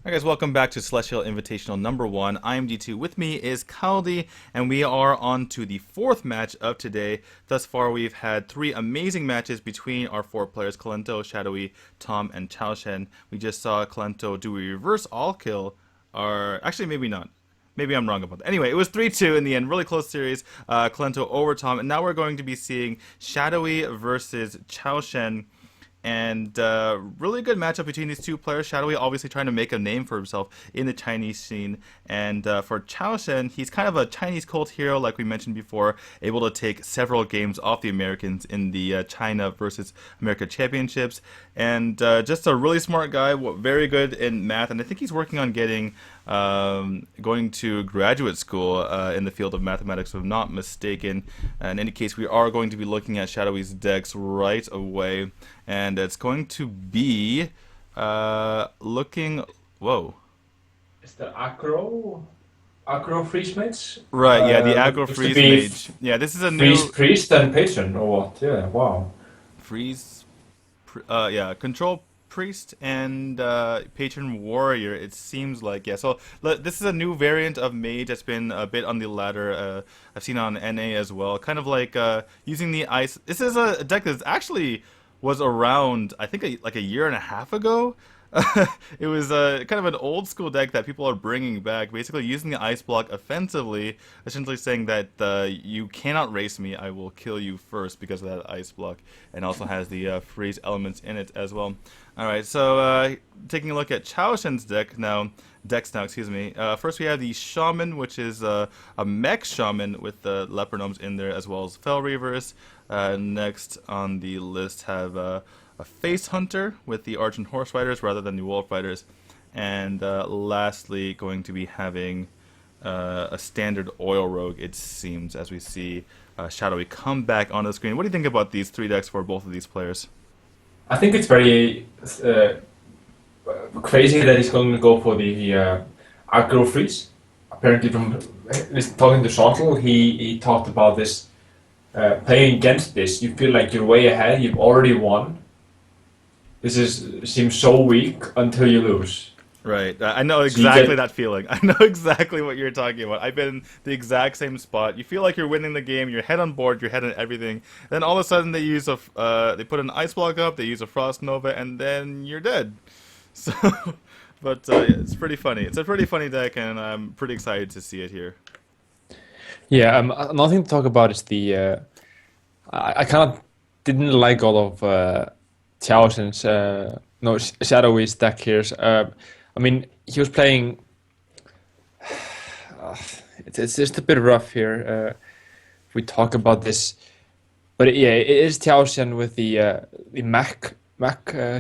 Hi guys, welcome back to Celestial Invitational number 1. I am D2. With me is Kaldi, and we are on to the fourth match of today. Thus far, we've had three amazing matches between our four players, Kalento, Shadowy, Tom, and Chaoshen. We just saw Kalento do a reverse all kill, or actually maybe not. Maybe I'm wrong about that. Anyway, it was 3-2 in the end. Really close series. Kalento over Tom, and now we're going to be seeing Shadowy versus Chaoshen. And really good matchup between these two players. Shadowy obviously trying to make a name for himself in the Chinese scene. And for Chaoshen, he's kind of a Chinese cult hero, like we mentioned before, able to take several games off the Americans in the China versus America championships. And just a really smart guy, very good in math. And I think he's working on getting going to graduate school in the field of mathematics, if I'm not mistaken. In any case, we are going to be looking at Shadowy's decks right away. And it's going to be looking. Whoa. Is the aggro freeze mage? Right, yeah, the aggro Looks to freeze be mage. Yeah, this is a freeze new priest and patron or what? Yeah, wow. freeze. Yeah, control priest and patron warrior. It seems like, yeah. So this is a new variant of mage that's been a bit on the ladder. I've seen on NA as well. Kind of like using the ice. This is a deck that actually was around, I think, like a year and a half ago. It was kind of an old school deck that people are bringing back, basically using the ice block offensively, essentially saying that you cannot race me, I will kill you first because of that ice block, and also has the freeze elements in it as well. Alright, so taking a look at Chaoshen's decks now, excuse me. First we have the Shaman, which is a mech Shaman with the Leper Gnomes in there, as well as Fel Reavers. Next on the list have a Face Hunter with the Argent Horse Riders rather than the Wolf Riders. And lastly, going to be having a standard Oil Rogue, it seems, as we see Shadowy come back on the screen. What do you think about these three decks for both of these players? I think it's very crazy that he's going to go for the aggro freeze. Apparently, from talking to Shottle, he talked about this. Playing against this, you feel like you're way ahead. You've already won. Seems so weak until you lose. Right. I know So you exactly get that feeling. I know exactly what you're talking about. I've been in the exact same spot. You feel like you're winning the game. You're head on board. You're head on everything. Then all of a sudden they put an ice block up. They use a frost nova, and then you're dead. So, but yeah, it's pretty funny. It's a pretty funny deck, and I'm pretty excited to see it here. Yeah, another thing to talk about is the I kind of didn't like all of Chaoshen's no Shadowy's deck here. I mean, he was playing. It's just a bit rough here. If we talk about this, but yeah, it is Chaoshen with the Mech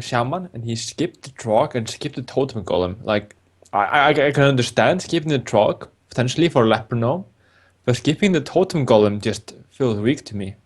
Shaman, and he skipped the Trog and skipped the Totem Golem. Like I can understand skipping the Trog potentially for Leper Gnome, but skipping the Totem Golem just feels weak to me.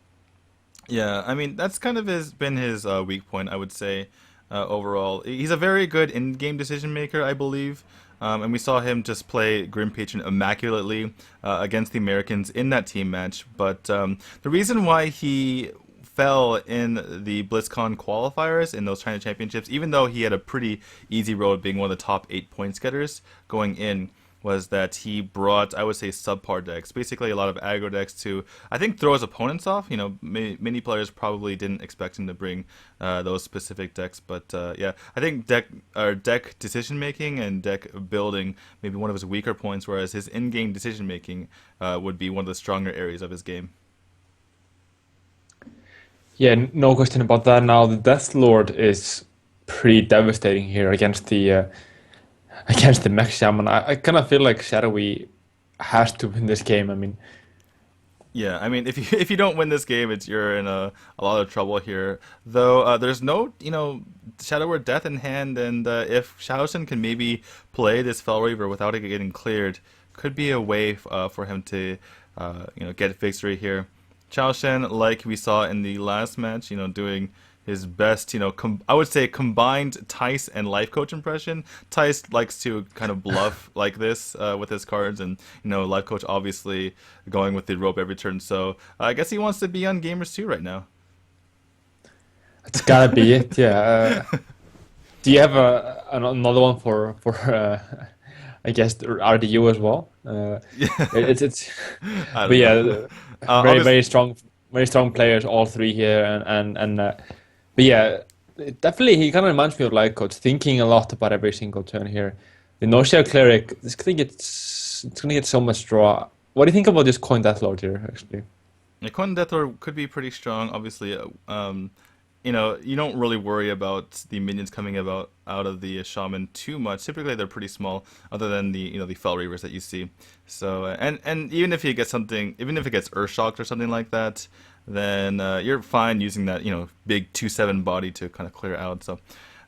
Yeah, I mean that's kind of been his weak point, I would say. Overall, he's a very good in-game decision maker, I believe. And we saw him just play Grim Patron immaculately against the Americans in that team match. But the reason why he fell in the BlizzCon qualifiers in those China championships, even though he had a pretty easy road being one of the top 8 point getters going in, was that he brought, I would say, subpar decks. Basically, a lot of aggro decks to, I think, throw his opponents off. You know, many players probably didn't expect him to bring those specific decks. But yeah, I think deck decision making and deck building may be one of his weaker points, whereas his in-game decision making would be one of the stronger areas of his game. Yeah, no question about that. Now the Death Lord is pretty devastating here against the against the Mech Shaman. I kind of feel like Shadowy has to win this game. I mean, Yeah, I mean, if you if you don't win this game, you're in a lot of trouble here. Though there's no, Shadow or Death in hand, and if Shaoshen can maybe play this Fel Reaver without it getting cleared, could be a way for him to, get victory here. Chaoshen, like we saw in the last match, doing his best, I would say combined Tice and Life Coach impression. Tice likes to kind of bluff like this with his cards, and Life Coach obviously going with the rope every turn. So I guess he wants to be on Gamers 2 right now. it's gotta be it. Yeah. Do you have another one for I guess RDU as well? It's I but don't know. yeah, Obviously, very strong players, all three here, and but yeah, definitely he kind of reminds me of Light Coach, thinking a lot about every single turn here. The No Shell Cleric, it's gonna get so much draw. What do you think about this coin death lord here, actually? the Coin Death Lord could be pretty strong. Obviously, you don't really worry about the minions coming about out of the shaman too much. Typically, they're pretty small, other than the Fel Reavers that you see. So, and even if you get something, even if it gets Earth Shocked or something like that, then you're fine using that big 2/7 body to kind of clear out. So,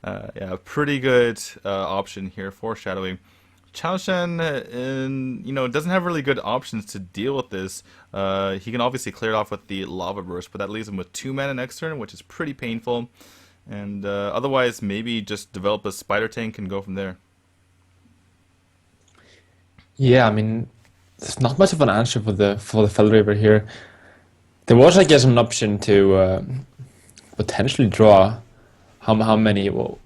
yeah, pretty good option here for Shadowy. Chaoshen, doesn't have really good options to deal with this. He can obviously clear it off with the Lava Burst, but that leaves him with 2 mana next turn, which is pretty painful. And otherwise, maybe just develop a Spider Tank and go from there. Yeah, I mean, there's not much of an answer for the Fel Reaver here. There was, I guess, an option to potentially draw how many? Well,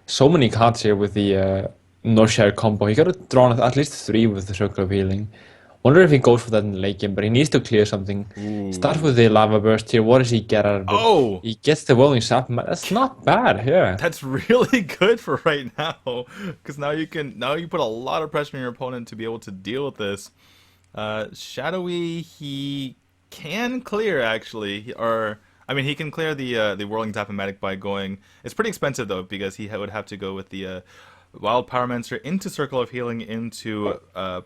so many cards here with the no share combo. He could have drawn at least 3 with the Circle of Healing. Wonder if he goes for that in the late game, but he needs to clear something. Start Ooh. with the Lava Burst here. What does he get out of it? Oh! He gets the Whirling Sap. That's not bad, yeah. That's really good for right now, because now you put a lot of pressure on your opponent to be able to deal with this. Shadowy, he can clear actually, or I mean he can clear the Whirling Zapamatic by going. It's pretty expensive though because he would have to go with the Wild Pyromancer into Circle of Healing into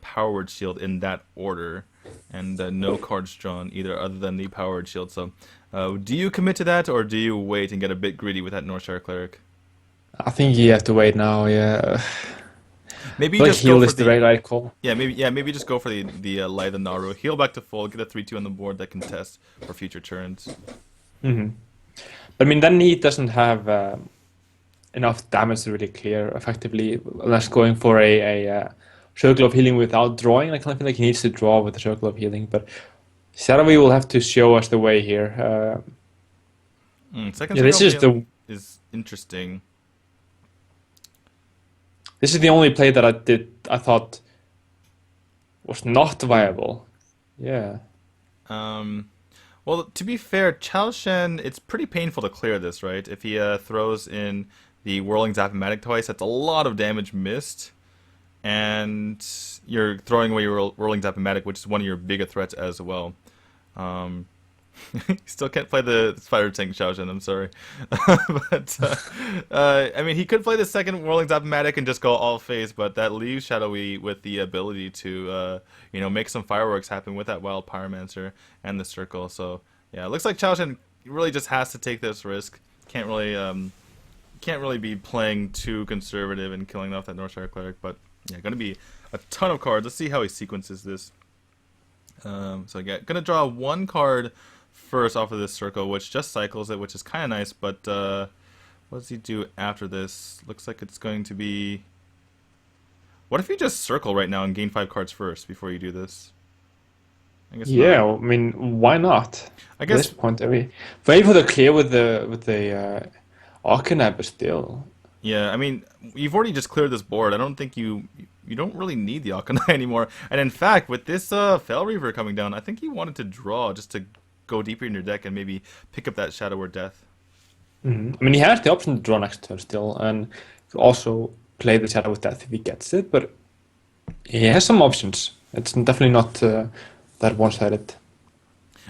Power Word Shield in that order, and no cards drawn either other than the Power Word Shield. So, do you commit to that or do you wait and get a bit greedy with that Northshire Cleric? I think you have to wait now, yeah. Maybe I feel like just go heal for is the the right call. maybe just go for the Lytha Naru. Heal back to full, get a 3/2 on the board that can test for future turns. Hmm. But I mean, then he doesn't have enough damage to really clear effectively, unless going for a Circle of Healing without drawing. I kind of feel like he needs to draw with the Circle of Healing, but Shadowy will have to show us the way here. Second Yeah, Circle of Healing is interesting. this is the only play that I thought was not viable. Yeah. Well, to be fair, Chaoshen, it's pretty painful to clear this, right? If he throws in the Whirling Zapamatic twice, that's a lot of damage missed. And you're throwing away your Whirling Zapamatic, which is one of your bigger threats as well. Um, you still can't play the Spider Tank Chaoshen, I'm sorry. But, I mean, he could play the second Whirling Zapamatic and just go all phase, but that leaves Shadowy with the ability to, make some fireworks happen with that Wild Pyromancer and the Circle. So, yeah, it looks like Chaoshen really just has to take this risk. Can't really be playing too conservative and killing off that Northshire Cleric, but yeah, gonna be a ton of cards. Let's see how he sequences this. So yeah, gonna draw 1 card first off of this Circle, which just cycles it, which is kind of nice, but what does he do after this? Looks like it's going to be... What if you just Circle right now and gain 5 cards first before you do this? I guess Yeah, not. I mean, why not? I At this guess, point, I mean, maybe for the clear with the Arcanab, but still. yeah, I mean, you've already just cleared this board. I don't think you don't really need the Alkanai anymore. And in fact, with this Fel Reaver coming down, I think you wanted to draw just to go deeper in your deck and maybe pick up that Shadow or Death. I mean, he has the option to draw next turn still, and also play the Shadow with Death if he gets it, but he has some options. It's definitely not that one-sided.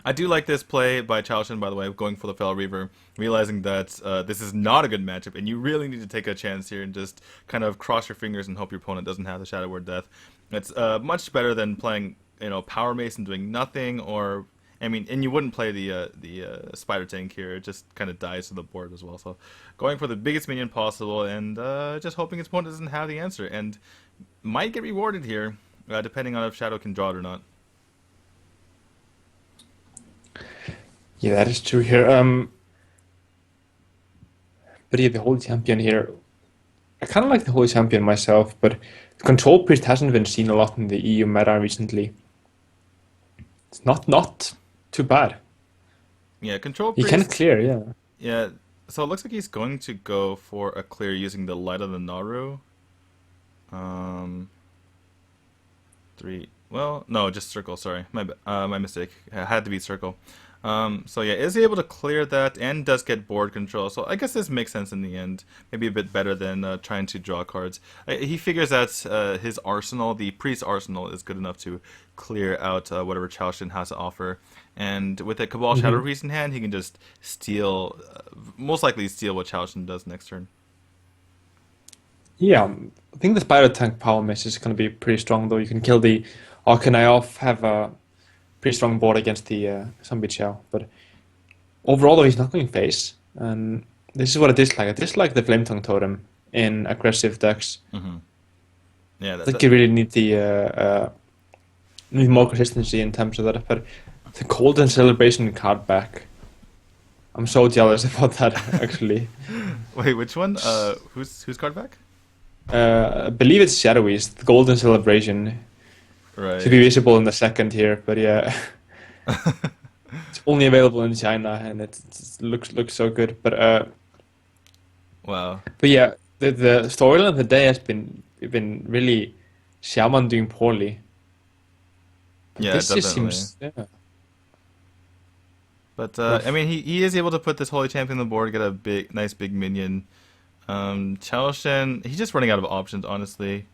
I do like this play by Chaoshen, by the way, going for the Fel Reaver, realizing that this is not a good matchup, and you really need to take a chance here and just kind of cross your fingers and hope your opponent doesn't have the Shadow Word Death. It's much better than playing, Power Mace and doing nothing, or I mean, and you wouldn't play the Spider Tank here; it just kind of dies to the board as well. So, going for the biggest minion possible, and just hoping his opponent doesn't have the answer, and might get rewarded here, depending on if Shadow can draw it or not. Yeah, that is true here. But yeah, the Holy Champion here. I kind of like the Holy Champion myself, but Control Priest hasn't been seen a lot in the EU meta recently. It's not too bad. Yeah, Control He can Priest. clear, yeah. Yeah, So it looks like he's going to go for a clear using the Light of the Naru. Um, three. Well, no, just circle. Sorry, my mistake. It had to be circle. So yeah, is he able to clear that and does get board control? So I guess this makes sense in the end. Maybe a bit better than trying to draw cards. He figures that his arsenal, the priest arsenal, is good enough to clear out whatever Chaoshen has to offer. And with a Cabal Shadow Hmm. Priest in hand, he can just steal, most likely steal what Chaoshen does next turn. Yeah, I think the Spider Tank power mesh is going to be pretty strong, though. You can kill the Arcanine off, have a pretty strong board against the Zombie Chow. But overall, though, he's not going face. And this is what I dislike. I dislike the Flame Tongue Totem in aggressive decks. Hmm. Yeah, I think you really need the need more consistency in terms of that. But the Golden Celebration card back, I'm so jealous about that, actually. Wait, which one? Who's card back? I believe it's Shadowy's, the Golden Celebration. Should be Right. visible in the second here, but yeah, it's only available in China, and it looks so good. Wow. But yeah, the storyline of the day has been really Shaman doing poorly. But Yeah, this just definitely. seems, yeah, But I rough. mean, he is able to put this Holy Champion on the board, get a nice big minion. Chaoshen, he's just running out of options, honestly.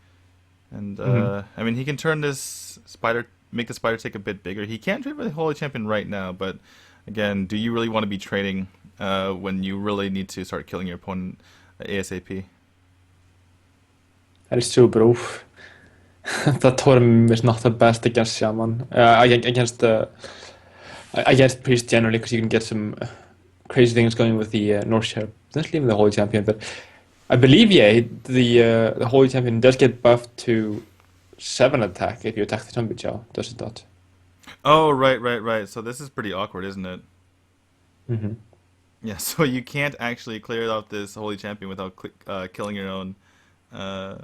And Hmm. I mean, he can turn this spider, make the spider take a bit bigger. He can't trade for the Holy Champion right now, but again, do you really want to be trading when you really need to start killing your opponent ASAP? That is true, but oof. That totem is not the best against Shaman. Against Priest generally, because you can get some crazy things going with the North Share, potentially even the Holy Champion. But I believe, yeah, the Holy Champion does get buffed to 7 attack if you attack the Zombie Chow, does it not? Oh, right, right, right. So this is pretty awkward, isn't it? Hmm. Yeah, so you can't actually clear out this Holy Champion without killing your own uh,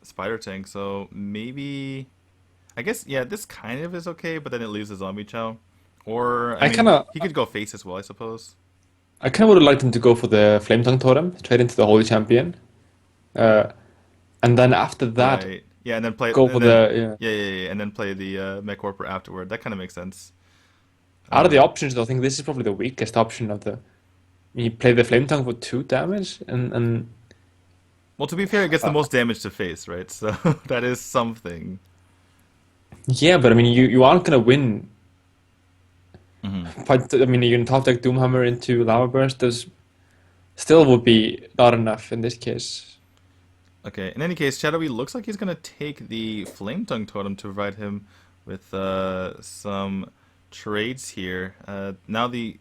Spider Tank. So maybe, I guess, yeah, this kind of is okay, but then it leaves the Zombie Chow. Or, I I mean, kind of, he could go face as well, I suppose. I kind of would have liked him to go for the Flame Tongue Totem, trade into the Holy Champion, uh, and then after that, Right. Yeah, and then play, go for and then, the, yeah. and then play the MechWarper afterward. That kind of makes sense. Out of the Uh, options, though, I think this is probably the weakest option of the. You play the Flame Tongue for 2 damage, and well, to be fair, it gets the uh, most damage to face, right? So that is something. yeah, but I mean, you aren't gonna win. Hmm. But I mean, you can top deck Doomhammer into Lava Burst. There's still would be not enough in this case. Okay, in any case, Shadowy looks like he's going to take the Flame Tongue Totem to provide him with some trades here. Now the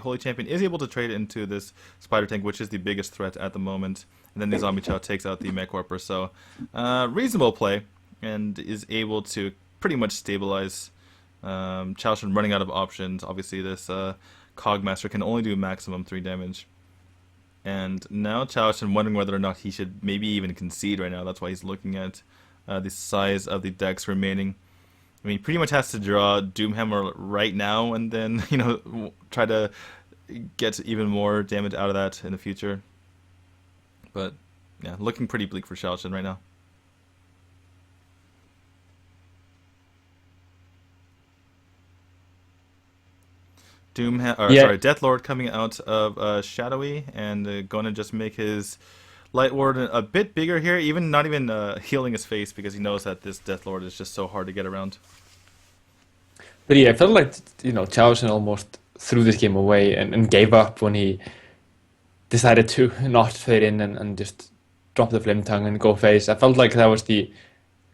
Holy Champion is able to trade into this Spider Tank, which is the biggest threat at the moment. And then the Zombie Chow takes out the Mech Warper. So, reasonable play, and is able to pretty much stabilize Chaoshen running out of options. Obviously, this Cogmaster can only do maximum 3 damage. And now Chaoshen wondering whether or not he should maybe even concede right now. That's why he's looking at the size of the decks remaining. I mean, he pretty much has to draw Doomhammer right now and then, try to get even more damage out of that in the future. But, yeah, looking pretty bleak for Chaoshen right now. Yeah, Deathlord coming out of Shadowy and gonna just make his Light Ward a bit bigger here, even not even healing his face because he knows that this Deathlord is just so hard to get around. but yeah, I felt like Chaoshin almost threw this game away and gave up when he decided to not fade in and just drop the Flame Tongue and go face. I felt like that was the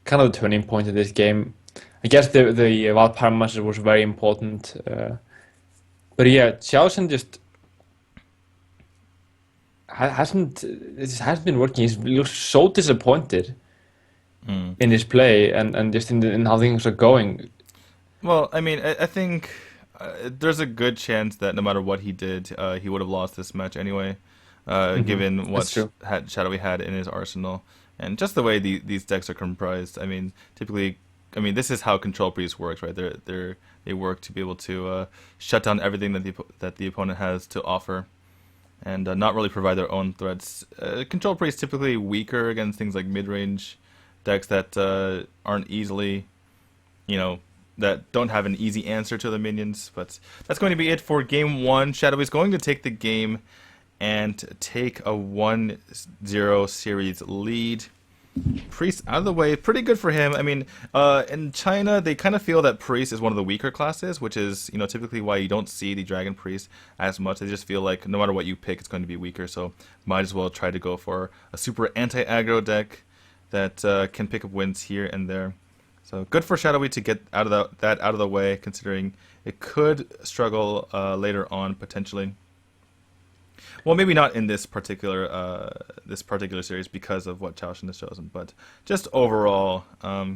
kind of the turning point of this game. I guess the Wild Paramaster was very important. But yeah, Chaoshin just hasn't it just hasn't been working. He looks so disappointed Mm. in his play and just in how things are going. Well, I mean, I think there's a good chance that no matter what he did, he would have lost this match anyway, Hmm. given what That's true. Shadowy had in his arsenal and just the way these decks are comprised. I mean, typically, I mean, this is how Control Priest works, right? They work to be able to shut down everything that the opponent has to offer. and not really provide their own threats. Control Priest typically weaker against things like mid-range decks that aren't easily, you know, that don't have an easy answer to the minions. But that's going to be it for game one. Shadowy is going to take the game and take a 1-0 series lead. Priest out of the way, pretty good for him. I mean, in China, they kind of feel that Priest is one of the weaker classes, which is, typically why you don't see the Dragon Priest as much. They just feel like no matter what you pick, it's going to be weaker, so might as well try to go for a super anti-aggro deck that can pick up wins here and there. So good for Shadowy to get that out of the way, considering it could struggle later on potentially. Well, maybe not in this particular series because of what Chaoshen has chosen, but just overall,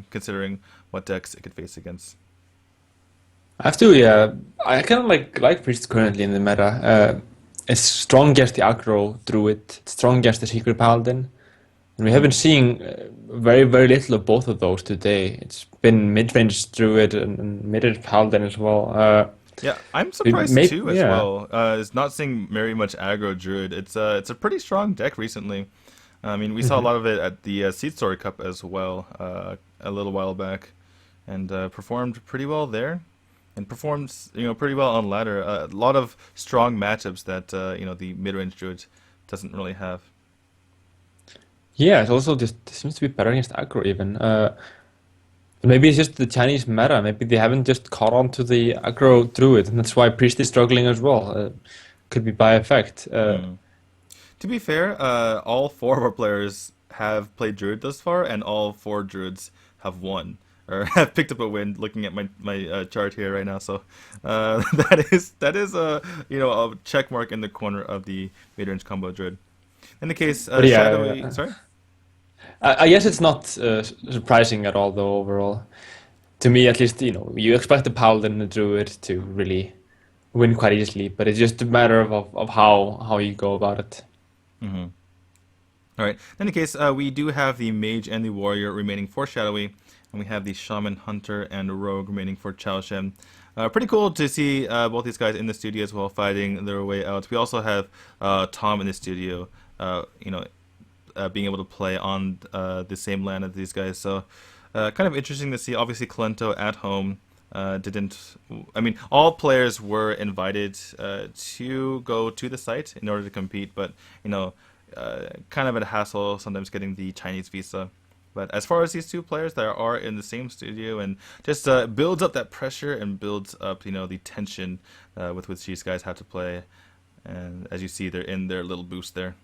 considering what decks it could face against. I have to, yeah. I kind of like Priest currently in the meta. It's strong against the aggro druid, it's strong against the secret paladin, and we have been seeing very very little of both of those today. It's been mid-range druid and mid-range paladin as well. Yeah, I'm surprised too as yeah. well. Is not seeing very much aggro druid. It's a pretty strong deck recently. I mean, we saw a lot of it at the Seed Story Cup as well a little while back, and performed pretty well there, and performs pretty well on ladder. A lot of strong matchups that the mid-range druid doesn't really have. Yeah, it also just seems to be better against aggro even. Maybe it's just the Chinese meta. Maybe they haven't just caught on to the aggro druid, and that's why Priest is struggling as well. Could be by effect. To be fair, all four of our players have played druid thus far, and all four druids have won or have picked up a win. Looking at my chart here right now, so that is a check mark in the corner of the mid-range combo druid. In the case, But yeah, Shadowy, sorry. I guess it's not surprising at all, though. Overall, to me at least, you expect the paladin and the druid to really win quite easily, but it's just a matter of how you go about it. Mm-hmm. All right. In any case, we do have the mage and the warrior remaining for Shadowy, and we have the shaman, hunter, and rogue remaining for Chaoshen. Pretty cool to see both these guys in the studio as well, fighting their way out. We also have Tom in the studio, being able to play on the same land as these guys. So kind of interesting to see. Obviously, Clento at home didn't... I mean, all players were invited to go to the site in order to compete, but, kind of a hassle sometimes getting the Chinese visa. But as far as these two players that are in the same studio, and just builds up that pressure and builds up, the tension with which these guys have to play. And as you see, they're in their little boost there.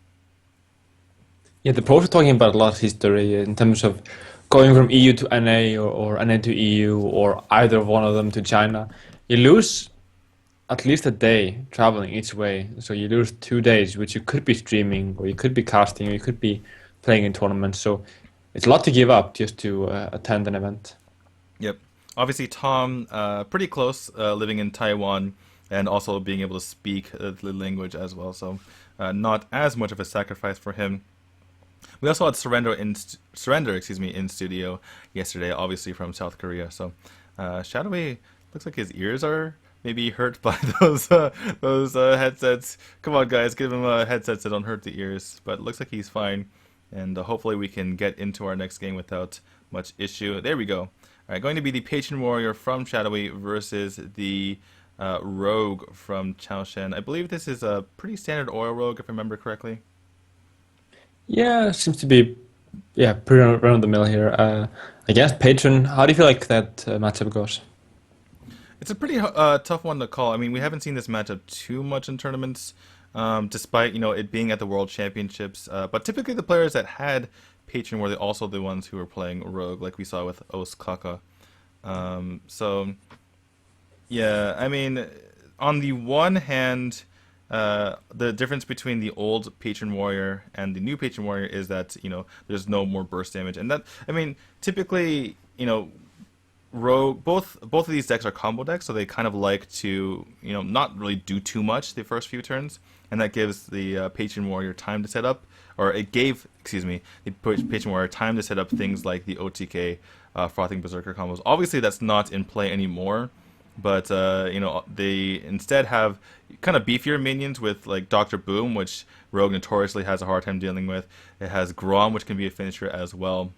Yeah, the pros are talking about a lot of history in terms of going from EU to NA or NA to EU or either one of them to China. You lose at least a day traveling each way. So you lose 2 days, which you could be streaming or you could be casting or you could be playing in tournaments. So it's a lot to give up just to attend an event. Yep. Obviously, Tom, pretty close, living in Taiwan and also being able to speak the language as well. So not as much of a sacrifice for him. We also had Surrender in studio yesterday, obviously from South Korea. So Shadowy looks like his ears are maybe hurt by those headsets. Come on, guys, give him headsets that don't hurt the ears. But it looks like he's fine, and hopefully we can get into our next game without much issue. There we go. All right, going to be the Patron Warrior from Shadowy versus the Rogue from Chaoshen. I believe this is a pretty standard oil rogue, if I remember correctly. Yeah, seems to be pretty run of the mill here. I guess Patron. How do you feel like that matchup goes? It's a pretty tough one to call. I mean, we haven't seen this matchup too much in tournaments, despite it being at the World Championships. But typically, the players that had Patron were also the ones who were playing Rogue, like we saw with Os Kaka. So, yeah, I mean, on the one hand, the difference between the old Patron Warrior and the new Patron Warrior is that there's no more burst damage, and that, I mean, typically Rogue, both of these decks are combo decks, so they kind of like to not really do too much the first few turns, and that gives the Patron Warrior time to set up, or it gave, excuse me, the Patron Warrior time to set up things like the OTK Frothing Berserker combos. Obviously, that's not in play anymore but they instead have kind of beefier minions with like Doctor Boom, which Rogue notoriously has a hard time dealing with. It has Grom, which can be a finisher as well.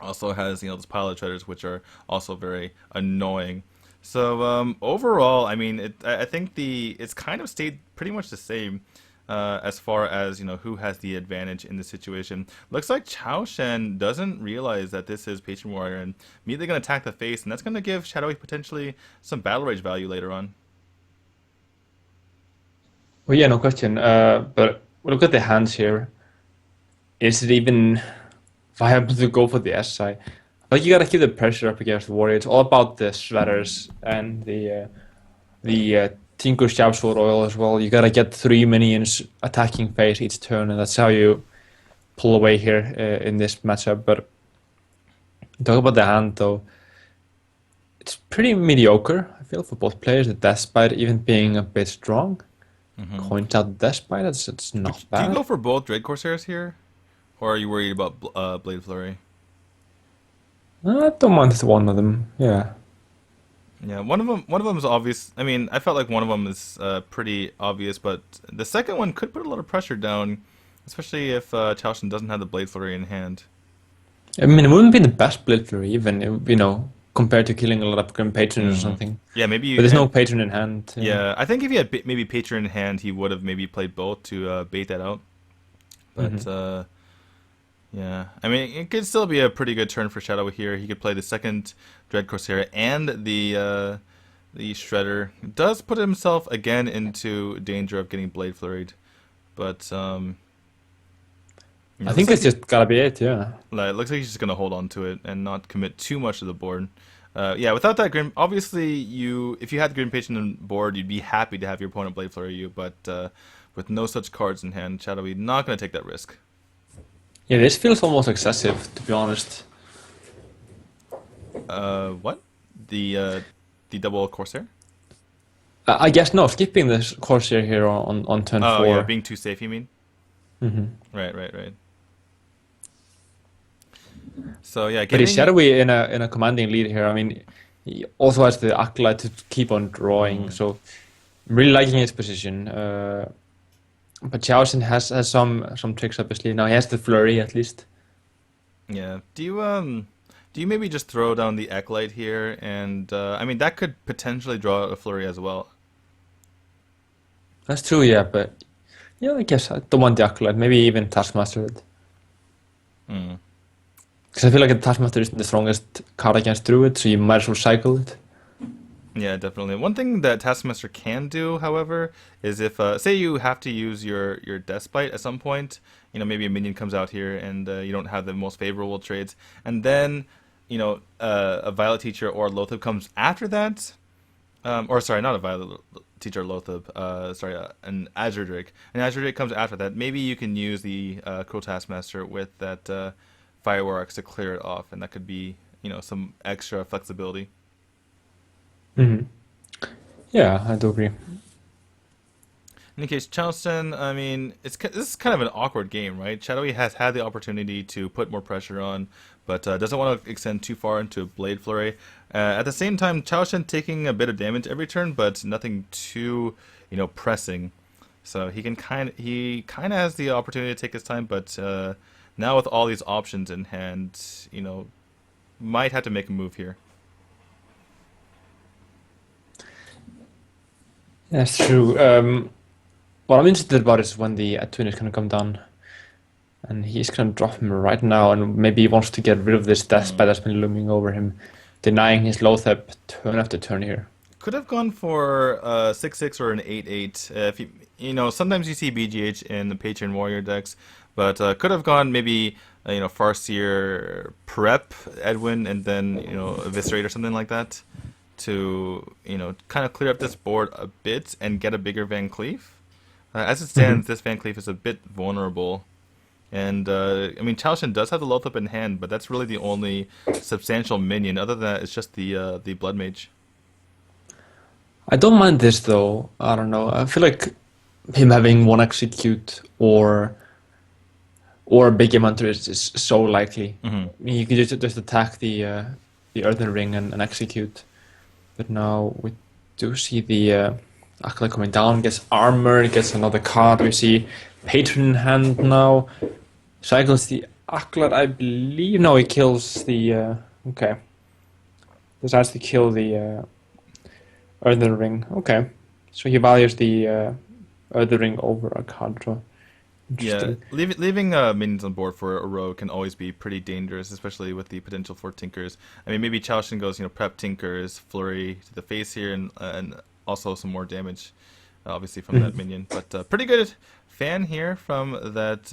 Also has those pilot treaders, which are also very annoying. So overall, I mean, I think it's kind of stayed pretty much the same as far as who has the advantage in this situation. Looks like Chaoshen doesn't realize that this is Patron Warrior and immediately going to attack the face, and that's going to give Shadowy potentially some battle rage value later on. Well, yeah, no question. But look at the hands here. Is it even viable to go for the S side? Like you gotta keep the pressure up against the warrior. It's all about the shredders and the Tinker Stab Sword oil as well. You gotta get 3 minions attacking phase each turn, and that's how you pull away here in this matchup. But talk about the hand though. It's pretty mediocre, I feel, for both players. The Deathbite even being a bit strong. Coins out the Deathbite, it's not Do you bad. go for both Dread Corsairs here? Or are you worried about Blade Flurry? I don't mind one of them, yeah. Yeah, one of them is obvious. I mean, I felt like one of them is pretty obvious, but the second one could put a lot of pressure down, especially if Chaoshen doesn't have the Blade Flurry in hand. I mean, it wouldn't be the best Blade Flurry, even, compared to killing a lot of Grim Patrons or something. Yeah, maybe. But there's no Patron in hand. Yeah, I think if he had maybe Patron in hand, he would have maybe played both to bait that out. But yeah, I mean, it could still be a pretty good turn for Shadow here. He could play the second Dread Corsair and the Shredder. Does put himself again into danger of getting Blade Flurried, but I think it's just gotta be it, yeah. it looks like he's just gonna hold on to it and not commit too much to the board. Yeah, without that Grim, obviously if you had the Grim Patron on board, you'd be happy to have your opponent Blade Flurry you, but with no such cards in hand, Shadowy not gonna take that risk. Yeah, this feels almost excessive, to be honest. What? The double Corsair? I guess no, skipping this Corsair here on turn Oh 4. yeah, being too safe, you mean? Mm-hmm. Right. So yeah, But he's Shadowy in a commanding lead here. I mean, he also has the Acolyte to keep on drawing, so I'm really liking his position. But Chaoshen has some tricks up his sleeve. Now he has the flurry at least. Yeah. Do you maybe just throw down the Acolyte here, and I mean that could potentially draw a flurry as well. That's true, yeah. But yeah, I guess I don't want the Acolyte. Maybe even Taskmaster it. Because I feel like the Taskmaster is the strongest card against Druid, so you might as well cycle it. Yeah, definitely. One thing that Taskmaster can do, however, is if say you have to use your Despite at some point, maybe a minion comes out here and you don't have the most favorable trades, and then a Violet Teacher or Loatheb comes after that, or sorry, not a Violet Teacher or Loatheb, sorry, an Azure Drake. An Azure Drake comes after that. Maybe you can use the Crow Taskmaster with that Fireworks to clear it off, and that could be some extra flexibility. Mm-hmm. Yeah, I do agree. In any case, Chaoshen, I mean, this is kind of an awkward game, right? Shadowy has had the opportunity to put more pressure on, but doesn't want to extend too far into Blade Flurry. At the same time, Chaoshen taking a bit of damage every turn, but nothing too, pressing. So he kind of has the opportunity to take his time, but now with all these options in hand, might have to make a move here. That's true. What I'm interested about is when the twin is going to come down. And he's going to drop him right now, and maybe he wants to get rid of this death spell that's been looming over him, denying his Loatheb turn after turn here. Could have gone for a 6/6 or an 8/8. If sometimes you see BGH in the Patron Warrior decks, but could have gone maybe Farseer Prep Edwin and then Eviscerate or something like that to kind of clear up this board a bit and get a bigger Van Cleef. As it stands, this Van Cleef is a bit vulnerable. And, I mean, Chaoshen does have the Loatheb in hand, but that's really the only substantial minion. Other than that, it's just the Blood Mage. I don't mind this, though. I don't know. I feel like him having one execute or a big game hunter is so likely. I mean, you can just attack the Earthen Ring and execute. But now we do see the Acolyte coming down, gets armor, gets another card. We see Patron in hand now. Cycles the Acolyte, I believe. No, he kills the. Okay. Decides to kill the Earthen Ring. Okay. So he values the Earthen Ring over a card draw. Yeah, Interesting. leaving minions on board for a row can always be pretty dangerous, especially with the potential for tinkers. I mean, maybe Chaoshen goes, prep tinkers, flurry to the face here, and also some more damage, obviously from that minion. But pretty good fan here from that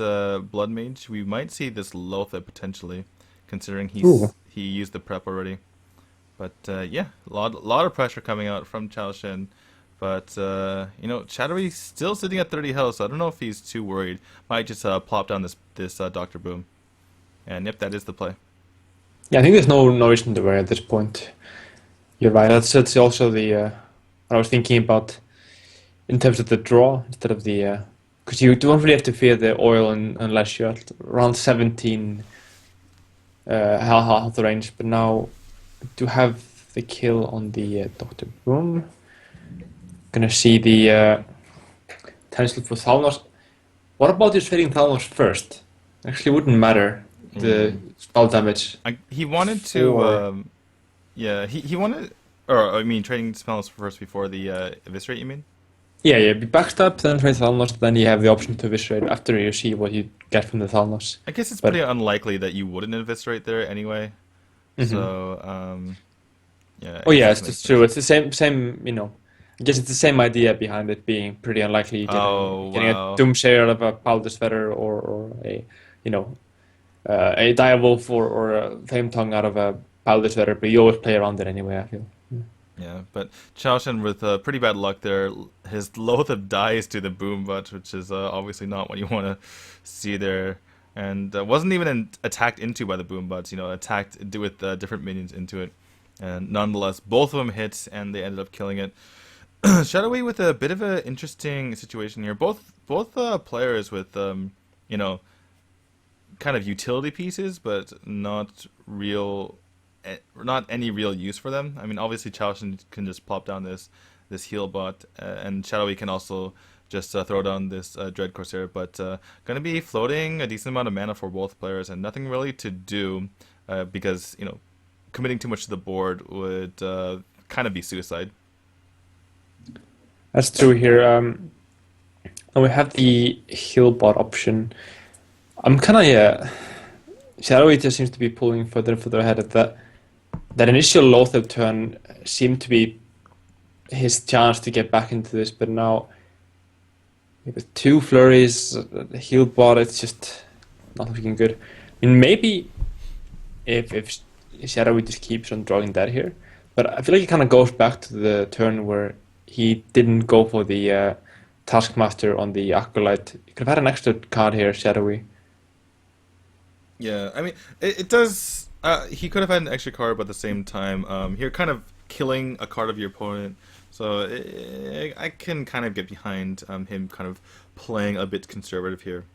blood mage. We might see this Lotha potentially, considering Ooh. he used the prep already. But yeah, lot of pressure coming out from Chaoshen. But, Shadowy still sitting at 30 health, so I don't know if he's too worried. Might just plop down this Dr. Boom. And yep, that is the play. Yeah, I think there's no reason to worry at this point. You're right. That's also the what I was thinking about in terms of the draw instead of the because you don't really have to fear the oil unless you're at around 17 health range. But now to have the kill on the Dr. Boom, gonna see the potential for Thalnos. What about just hitting Thalnos first? Actually, wouldn't matter the spell damage. He wanted to, Or- yeah, he wanted, or I mean, trading spells first before the eviscerate. You mean? Yeah, be backstab, then trade Thalnos, then you have the option to eviscerate after you see what you get from the Thalnos. I guess it's But- pretty unlikely that you wouldn't eviscerate there anyway. Mhm. So, yeah. Oh yeah, it it's makes just true. sense. It's the same. I guess it's the same idea behind it being pretty unlikely you Oh, getting wow. a Doomsayer out of a Baldur's Feather or a a Direwolf or a Flame Tongue out of a Baldur's Feather, but you always play around it anyway. I feel. Yeah, but Chaoshen with pretty bad luck there. His Loatheb dies to the boom butt, which is obviously not what you want to see there. And wasn't even attacked into by the boom butts, attacked with different minions into it. And nonetheless, both of them hit, and they ended up killing it. Shadowy with a bit of an interesting situation here. Both players with kind of utility pieces, but not any real use for them. I mean, obviously Chaoshen can just plop down this heal bot, and Shadowy can also just throw down this Dread Corsair, but going to be floating a decent amount of mana for both players, and nothing really to do because committing too much to the board would kind of be suicide. That's true here. And we have the heal bot option. I'm kind of Shadowy just seems to be pulling further and further ahead of that. That initial Lothar turn seemed to be his chance to get back into this, but now with two flurries, the heal bot, it's just not looking good. I mean, maybe if Shadowy just keeps on drawing that here, but I feel like it kind of goes back to the turn where he didn't go for the Taskmaster on the Acolyte. You could have had an extra card here, Shadowy. Yeah, I mean, it does. He could have had an extra card, but at the same time, you're kind of killing a card of your opponent. So I can kind of get behind him kind of playing a bit conservative here.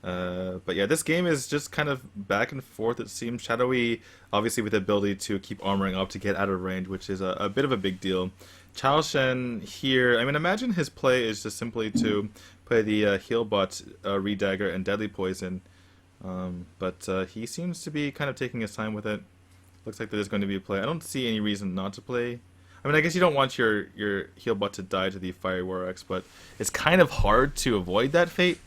But yeah, this game is just kind of back and forth, it seems. Shadowy, obviously with the ability to keep armoring up to get out of range, which is a bit of a big deal. Chaoshen here, I mean, imagine his play is just simply to play the heal bot, Redagger, and Deadly Poison. But he seems to be kind of taking his time with it. Looks like there's going to be a play. I don't see any reason not to play. I mean, I guess you don't want your heal bot to die to the Fire War X, but it's kind of hard to avoid that fate,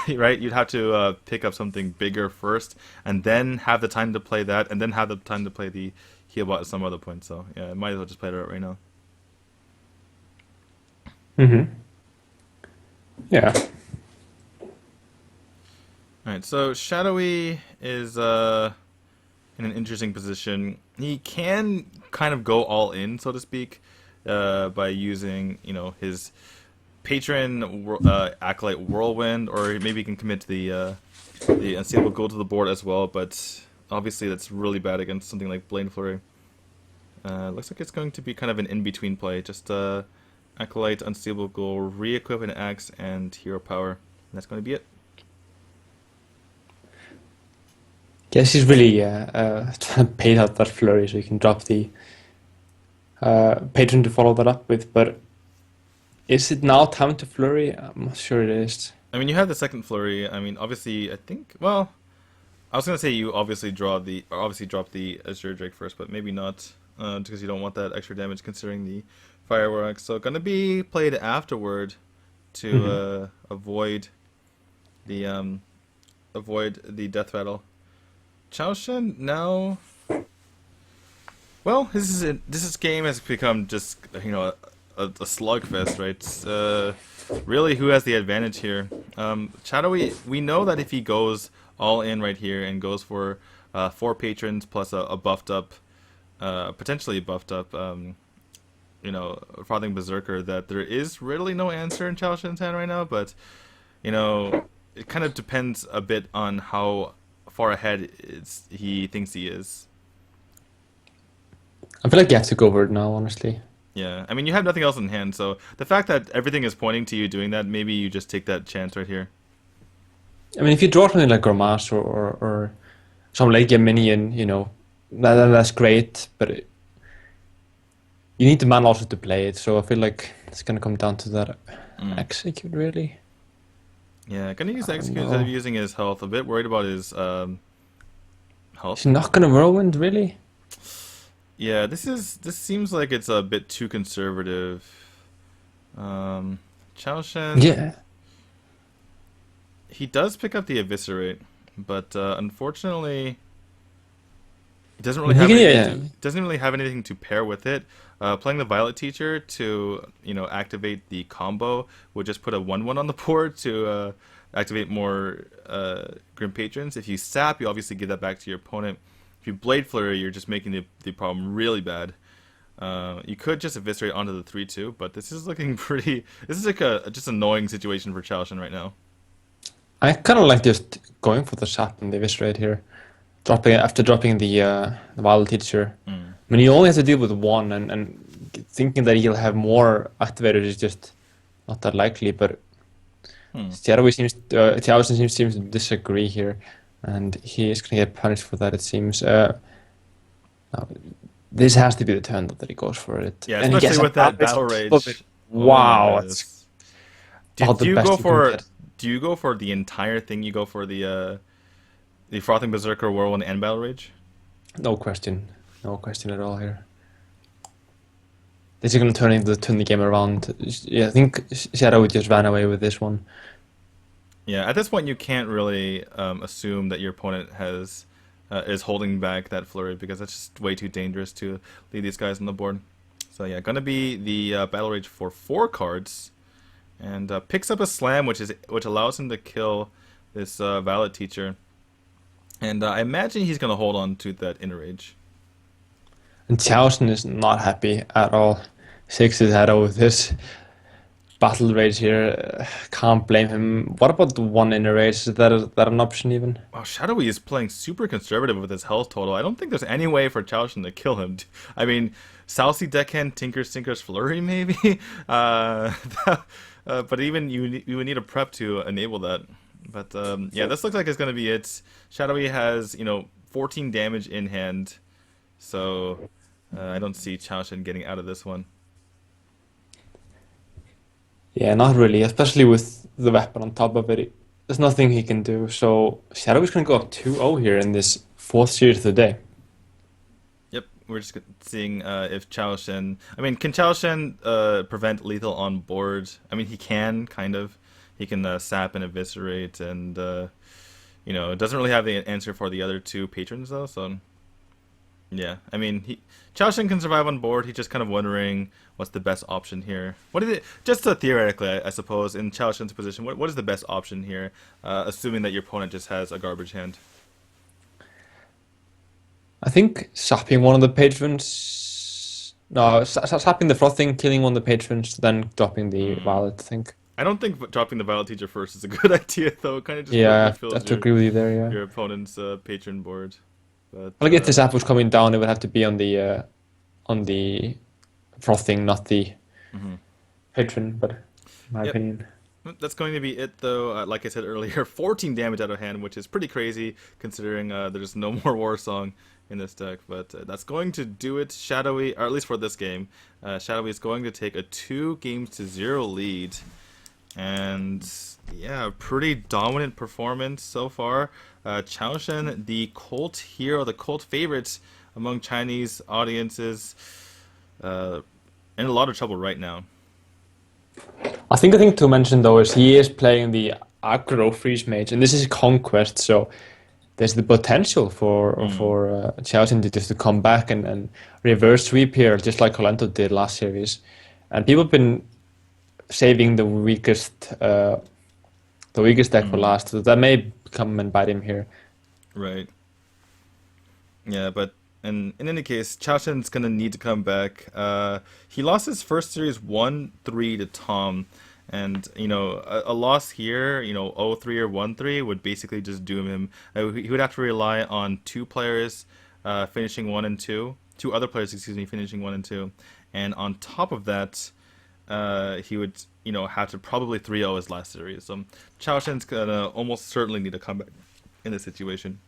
right? You'd have to pick up something bigger first, and then have the time to play that, and then have the time to play the heal bot at some other point. So yeah, I might as well just play it out right now. Mm-hmm. Yeah. Alright, so Shadowy is in an interesting position. He can kind of go all in, so to speak, by using, his patron Acolyte Whirlwind, or maybe he can commit to the Unstable Gold to the board as well, but obviously that's really bad against something like Blade Flurry. Looks like it's going to be kind of an in-between play, just Acolyte, Unstable Gold, re-equip an axe, and Hero Power. And that's going to be it. Guess he's really trying to bait out that flurry so he can drop the patron to follow that up with. But is it now time to flurry? I'm not sure it is. I mean, you have the second flurry. I mean, obviously, I think. Well, I was gonna say you obviously obviously drop the Azure Drake first, but maybe not, because you don't want that extra damage considering the fireworks. So gonna be played afterward to Mhm. the avoid the death rattle. Chaoshen now. Well, this game has become just a slugfest, right? Really, who has the advantage here? Shadowy, we know that if he goes all in right here and goes for 4 patrons plus a buffed up, potentially buffed up, frothing berserker, that there is really no answer in Chaoshen's hand right now. But it kind of depends a bit on how far ahead he thinks he is. I feel like you have to go for it now, honestly. Yeah, I mean, you have nothing else in hand, so the fact that everything is pointing to you doing that, maybe you just take that chance right here. I mean, if you draw something like Gormas or some late game minion, that's great, but you need the man also to play it. So I feel like it's gonna come down to that execute, really. Yeah, gonna use I don't execute instead of know. using his health. A bit worried about his Is health. he not gonna whirlwind, really? Yeah, this seems like it's a bit too conservative. Chaoshen, Yeah. he does pick up the eviscerate, but unfortunately, it doesn't I really mean, he have can, anything yeah. to doesn't really have anything to pair with it. Playing the Violet Teacher to activate the combo would just put a 1/1 on the board to activate more Grim Patrons. If you sap, you obviously give that back to your opponent. If you Blade Flurry, you're just making the problem really bad. You could just eviscerate onto the 3/2, but this is looking pretty. This is like a just annoying situation for Chaoshen right now. I kind of like just going for the sap and the eviscerate here, dropping the wild teacher. Mm. I mean, you only have to deal with one, and thinking that he'll have more activators is just not that likely. But Hmm. Chaoshen seems to disagree here, and he is going to get punished for that. It seems. Now, this has to be the turn that he goes for it, Yeah, and he especially gets a with that damage Battle on top of it. Rage. Oh my Wow, that's goodness. about Do the you go best you can for get. the entire thing? You go for the Frothing Berserker, Whirlwind, and Battle Rage? No question, no question at all here. This is going to turn the game around. Yeah, I think Shadow just ran away with this one. Yeah, at this point you can't really assume that your opponent is holding back that flurry because that's just way too dangerous to leave these guys on the board. So yeah, gonna be the Battle Rage for 4 cards, and picks up a slam, which allows him to kill this Violet Teacher. And I imagine he's gonna hold on to that Inner Rage. And Chaoshen is not happy at all. Shakes his head over this battle rage here. Can't blame him. What about the one inner rage? Is that an option even? Wow, Shadowy is playing super conservative with his health total. I don't think there's any way for Chaoshen to kill him. I mean, Southsea Deckhand, Tinker's Flurry, maybe? Uh, but even you would need a prep to enable that. But yeah, this looks like it's going to be it. Shadowy has, 14 damage in hand. So I don't see Chaoshen getting out of this one. Yeah, not really. Especially with the weapon on top of it. There's nothing he can do. So Shadow is going to go up 2-0 here in this fourth series of the day. Yep, we're just seeing if Chaoshen. I mean, can Chaoshen prevent lethal on board? I mean, he can kind of. He can sap and eviscerate, and doesn't really have the answer for the other 2 patrons though. So yeah, I mean, Chaoshen can survive on board. He's just kind of wondering what's the best option here. What is it? Just theoretically, I suppose, in Chaoshen's position, what is the best option here? Assuming that your opponent just has a garbage hand. I think sapping one of the patrons. No, sapping the frothing, killing one of the patrons, then dropping the Hmm. violet, I think. I don't think dropping the Violet Teacher first is a good idea, though. It kind of just Yeah, I have refills to agree with you there, yeah. your opponent's patron board. But Well, if the sap was coming down, it would have to be on the frothing, not the mhm. patron, but in my Yep, opinion. that's going to be it, though. Like I said earlier, 14 damage out of hand, which is pretty crazy considering there's no more War Song in this deck, but that's going to do it. Shadowy, or at least for this game, Shadowy is going to take a 2-0 lead, and yeah, pretty dominant performance so far. Chaoshen, the cult hero, the cult favorite among Chinese audiences, in a lot of trouble right now. I think the thing to mention though is he is playing the aggro freeze mage, and this is conquest, so there's the potential for Chaoshen to just to come back and reverse sweep here, just like Colento did last series. And people have been saving the weakest deck for last, so that may come and bite him here. Right. Yeah, but in any case, Chaoshen's gonna need to come back. He lost his first series 1-3 to Tom, and you know a loss here, you know 0-3 or 1-3 would basically just doom him. He would have to rely on two players finishing 1 and 2, two other players, excuse me, finishing 1 and 2, and on top of that, he would have to probably 3-0 his last series. So Chaoshen's gonna almost certainly need to come back in this situation.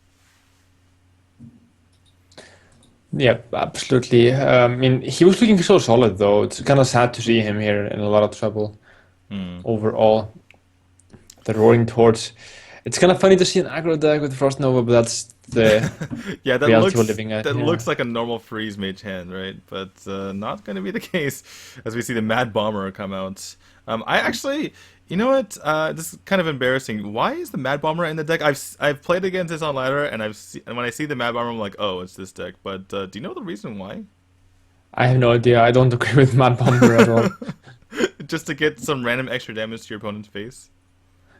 Yeah, absolutely. I mean, he was looking so solid though. It's kind of sad to see him here in a lot of trouble overall. The Roaring Torch. It's kind of funny to see an aggro deck with Frost Nova, but that's the Yeah, that reality looks we're living at. that Yeah. looks like a normal freeze mage hand, right? But not going to be the case as we see the Mad Bomber come out. I actually, you know what? This is kind of embarrassing. Why is the Mad Bomber in the deck? I've played against this on ladder, and and when I see the Mad Bomber, I'm like, oh, it's this deck. But do you know the reason why? I have no idea. I don't agree with Mad Bomber at all. Just to get some random extra damage to your opponent's face.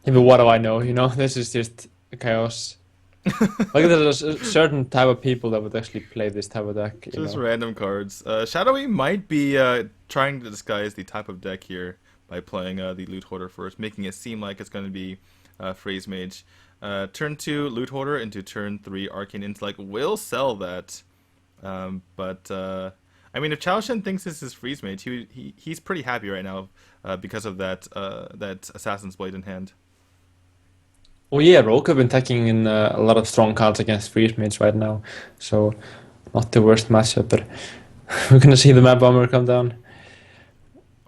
Yeah, but what do I know? You know, this is just chaos. Like there's a certain type of people that would actually play this type of deck. Just random cards. Shadowy might be trying to disguise the type of deck here by playing the Loot Hoarder first, making it seem like it's going to be Phrase Mage. Turn 2 Loot Hoarder into turn 3 Arcane Intellect will sell that. But I mean, if Chaoshen thinks this is Freeze Mage, he's pretty happy right now because of that Assassin's Blade in hand. Oh yeah, Rogue have been taking in a lot of strong cards against Freeze Mage right now, so not the worst matchup. But we're gonna see the Mad Bomber come down.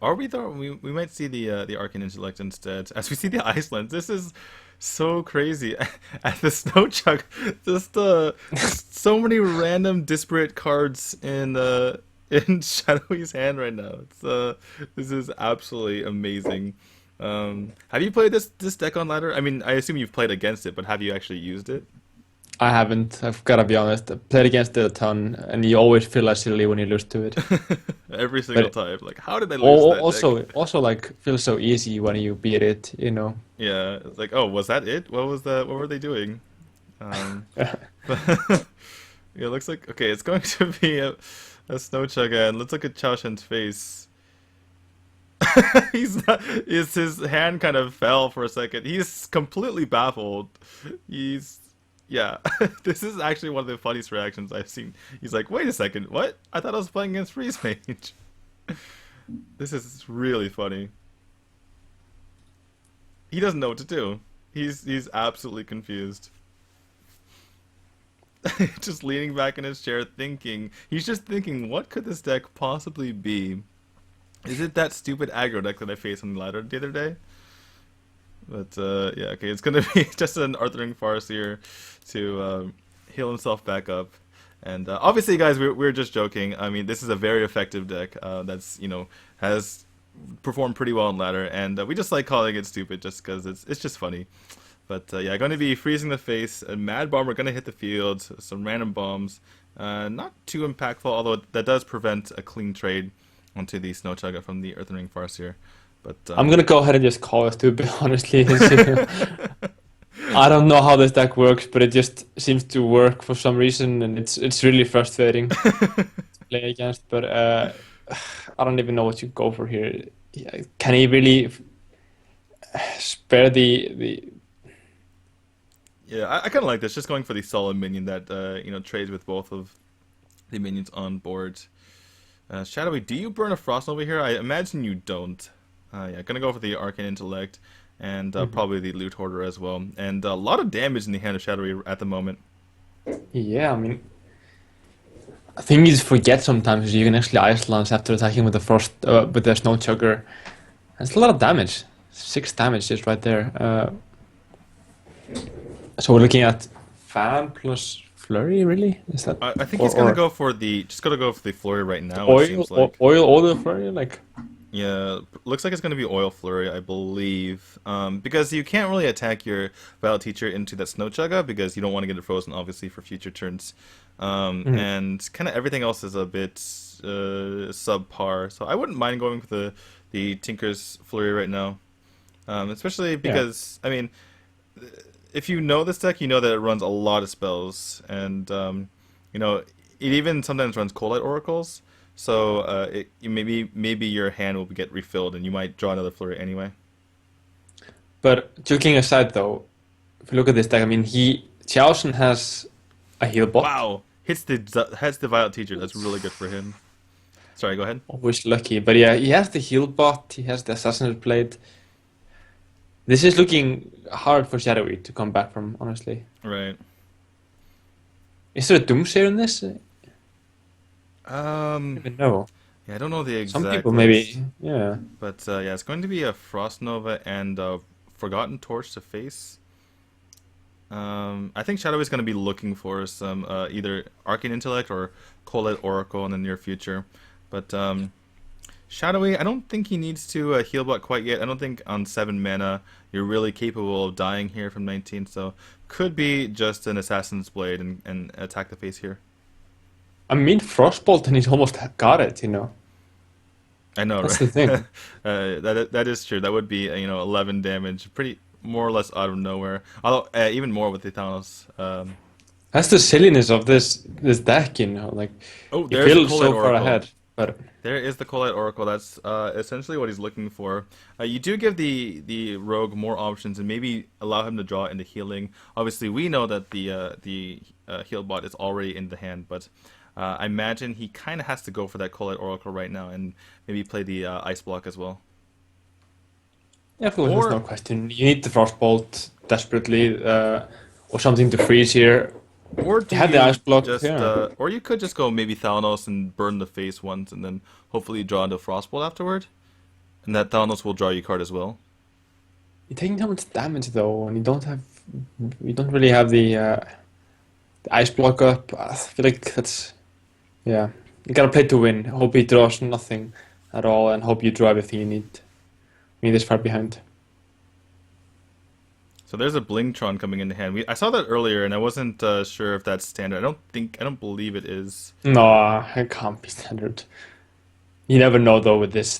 Are we though? We might see the Arcane Intellect instead, as we see the Iceland. This is so crazy. At the Snow Chuck, just so many random disparate cards in Shadowy's hand right now. This is absolutely amazing. Have you played this deck on ladder? I mean, I assume you've played against it, but have you actually used it? I haven't. I've gotta be honest. I've played against it a ton, and you always feel like silly when you lose to it. Every single But time. Like, how did I lose that deck? also like feels so easy when you beat it. You know. Yeah, it's like, oh, was that it? What was that? What were they doing? But yeah, it looks like okay. It's going to be a Snow Chug, and let's look at Chaoshen's face. His hand kind of fell for a second. He's completely baffled. Yeah. This is actually one of the funniest reactions I've seen. He's like, wait a second, what? I thought I was playing against Freeze Mage. This is really funny. He doesn't know what to do. He's absolutely confused. Just leaning back in his chair thinking. He's just thinking, what could this deck possibly be? Is it that stupid aggro deck that I faced on the ladder the other day? But yeah, okay, it's gonna be just an Arthur Farce here to heal himself back up. And obviously, guys, we're just joking. I mean, this is a very effective deck that's has performed pretty well on ladder, and we just like calling it stupid just because it's just funny. But yeah, going to be freezing the face. A Mad Bomber going to hit the field. Some random bombs. Not too impactful, although that does prevent a clean trade onto the Snow Chugga from the Earth Ring Farce here. But I'm gonna go ahead and just call it stupid. Honestly, I don't know how this deck works, but it just seems to work for some reason, and it's really frustrating to play against. But I don't even know what you go for here. Yeah, can he really spare the? Yeah, I kind of like this. Just going for the solid minion that trades with both of the minions on board. Shadowy, do you burn a Frost Nova here? I imagine you don't. Yeah, gonna go for the Arcane Intellect and probably the Loot Hoarder as well. And a lot of damage in the hand of Shadowy at the moment. Yeah, I mean, thing you forget sometimes is you can actually ice lance after attacking with the frost with the snow chugger. That's a lot of damage. 6 damage just right there. So we're looking at fan plus flurry, really? Is that I think he's gonna or go for the just gonna go for the flurry right now. It oil seems like. oil flurry? Like Yeah, looks like it's going to be Oil Flurry, I believe. Because you can't really attack your Battle Teacher into that Snow Chugga because you don't want to get it frozen, obviously, for future turns. mhm. And kind of everything else is a bit subpar. So I wouldn't mind going with the Tinker's Flurry right now. Especially Yeah. because, I mean, if you know this deck, you know that it runs a lot of spells. And, you know, it even sometimes runs Coldlight Oracles. So maybe your hand will get refilled and you might draw another flurry anyway. But joking aside though, if you look at this deck, I mean he Chaoshen has a heal bot. Wow, hits the Violet Teacher. That's really good for him. Sorry, go ahead. Always lucky. But yeah, he has the heal bot, he has the assassinate blade. This is looking hard for Shadowy to come back from, honestly. Right. Is there a Doomsayer in this? I don't Um. even know. Yeah, I don't know the Some exact people maybe, list, yeah. but yeah, it's going to be a Frost Nova and a Forgotten Torch to face. I think Shadow is going to be looking for some either Arcane Intellect or Coldlight Oracle in the near future, but Shadowy, I don't think he needs to heal bot quite yet. I don't think on 7 mana you're really capable of dying here from 19, so could be just an Assassin's Blade and attack the face here. I mean Frostbolt and he's almost got it, you know. I know, That's the right? thing. That is true. That would be 11 damage, pretty more or less out of nowhere. Although even more with the Thanos. That's the silliness of this deck, you know. Like Oh, he there's the feels Coldlight so far Oracle. ahead, but There is the Coldlight Oracle. That's essentially what he's looking for. You do give the rogue more options and maybe allow him to draw into healing. Obviously, we know that the heal bot is already in the hand, but I imagine he kind of has to go for that Coldlight Oracle right now and maybe play the Ice Block as well. yeah, of course, there's no Or question. You need the Frostbolt desperately, or something to freeze here. or You do had the ice you block, just yeah. or you could just go maybe Thanos and burn the face once and then hopefully draw into Frostbolt afterward, and that Thanos will draw you a card as well. You're taking how much damage though, and you don't really have the ice block up. I feel like that's yeah. You gotta play to win. Hope he draws nothing at all, and hope you draw everything you need. Me this far behind. So there's a Blingtron coming into hand. I saw that earlier, and I wasn't sure if that's standard. I don't believe it is. No, it can't be standard. You never know though with this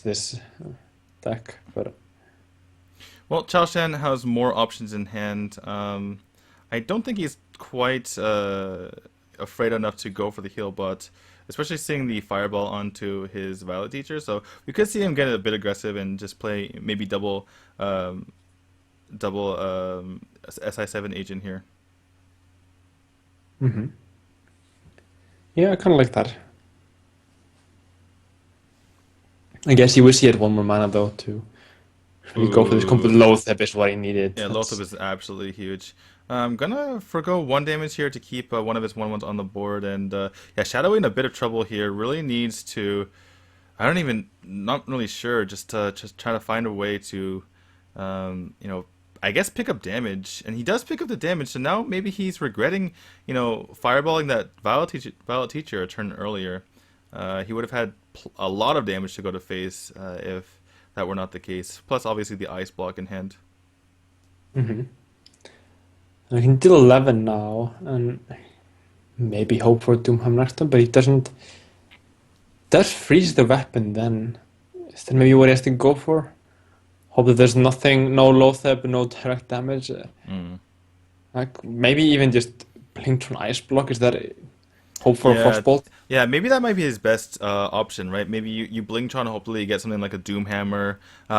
deck, but Well, Chaoshen has more options in hand. I don't think he's quite afraid enough to go for the heal, but especially seeing the fireball onto his Violet Teacher, so we could see him get a bit aggressive and just play maybe double SI7 agent here. hmm yeah, I kind of like that. I guess you wish he had one more mana though to really go for this complete Ooh. Loatheb is what he needed. Yeah, Lothab That's is absolutely huge. I'm gonna forgo 1 damage here to keep one of his 1/1s on the board, and yeah, Shadowy in a bit of trouble here. Really needs to. I don't even. Not really sure. Just try to find a way to, I guess pick up damage, and he does pick up the damage. So now maybe he's regretting, fireballing that Violet Teacher a turn earlier. He would have had a lot of damage to go to face if that were not the case. Plus, obviously, the ice block in hand. hmm I can deal 11 now and maybe hope for Doomhammer, but he does freeze the weapon then. Is that maybe what he has to go for? Hope that there's nothing, no Loatheb, no direct damage. Mm. Like maybe even just Blink Ice Block. Is that hope for a Yeah, Frostbolt? yeah. Maybe that might be his best option, right? Maybe you Blingtron, hopefully you get something like a Doomhammer,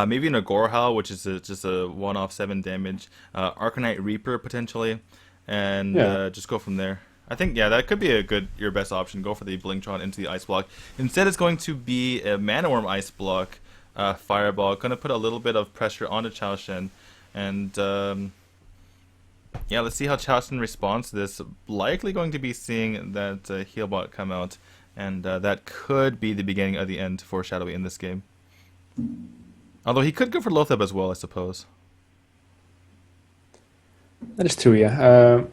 maybe an Agorahal, which is just a one-off 7 damage, Arcanite Reaper potentially, and Yeah. just go from there. I think yeah, that could be your best option. Go for the Blingtron into the Ice Block. Instead, it's going to be a Mana Worm Ice Block, Fireball. Going to put a little bit of pressure onto Chaoshen, and yeah, let's see how Chaoshen responds to this. Likely going to be seeing that Healbot come out and that could be the beginning of the end for Shadowy in this game. Although he could go for Lothab as well, I suppose. That is true, yeah.